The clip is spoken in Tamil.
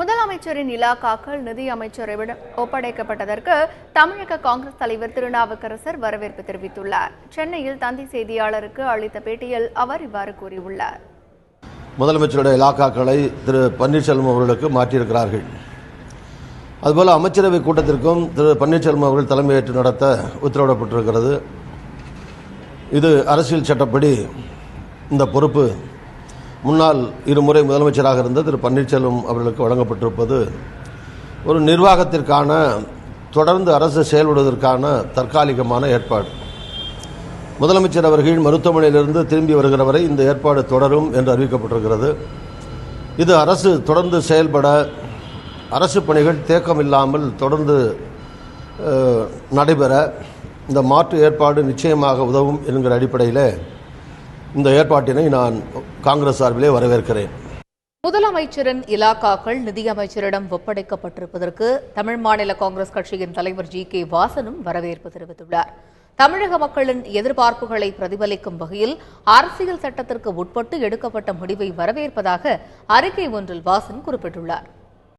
முதலமைச்சரின் இலாக்காக்கள் நிதி அமைச்சரிடம் ஒப்படைக்கப்பட்டதற்கு தமிழக காங்கிரஸ் தலைவர் திருநாவுக்கரசர் வரவேற்பு தெரிவித்துள்ளார். சென்னையில் தந்தி செய்தியாளருக்கு அளித்த பேட்டியில் அவர் இவ்வாறு கூறியுள்ளார். முதலமைச்சருடைய இலாக்காக்களை திரு பன்னீர்செல்வம் அவர்களுக்கு மாற்றியிருக்கிறார்கள். அதுபோல அமைச்சரவை கூட்டத்திற்கும் திரு பன்னீர்செல்வம் அவர்கள் தலைமையேற்று நடத்த உத்தரவிடப்பட்டிருக்கிறது. இது அரசியல் சட்டப்படி இந்த பொறுப்பு முன்னாள் இருமுறை முதலமைச்சராக இருந்த திரு பன்னீர்செல்வம் அவர்களுக்கு வழங்கப்பட்டிருப்பது ஒரு நிர்வாகத்திற்கான தொடர்ந்து அரசு செயல்படுவதற்கான தற்காலிகமான ஏற்பாடு. முதலமைச்சர் அவர்கள் மருத்துவமனையிலிருந்து திரும்பி வருகிற வரை இந்த ஏற்பாடு தொடரும் என்று அறிவிக்கப்பட்டிருக்கிறது. இது அரசு தொடர்ந்து செயல்பட, அரசு பணிகள் தேக்கமில்லாமல் தொடர்ந்து நடைபெற இந்த மாற்று ஏற்பாடு நிச்சயமாக உதவும் என்கிற அடிப்படையில் இந்த ஏற்பாட்டினை நான் காங்கிரஸ் சார்பிலே வரவேற்கிறேன். முதலமைச்சரின் இலாக்காக்கள் நிதியமைச்சரிடம் ஒப்படைக்கப்பட்டிருப்பதற்கு தமிழ் மாநில காங்கிரஸ் கட்சியின் தலைவர் ஜி.கே. வாசனும் வரவேற்பு தெரிவித்துள்ளார். தமிழக மக்களின் எதிர்பார்ப்புகளை பிரதிபலிக்கும் வகையில் அரசியல் சட்டத்திற்கு உட்பட்டு எடுக்கப்பட்ட முடிவை வரவேற்பதாக அறிக்கை ஒன்றில் வாசன் குறிப்பிட்டுள்ளார்.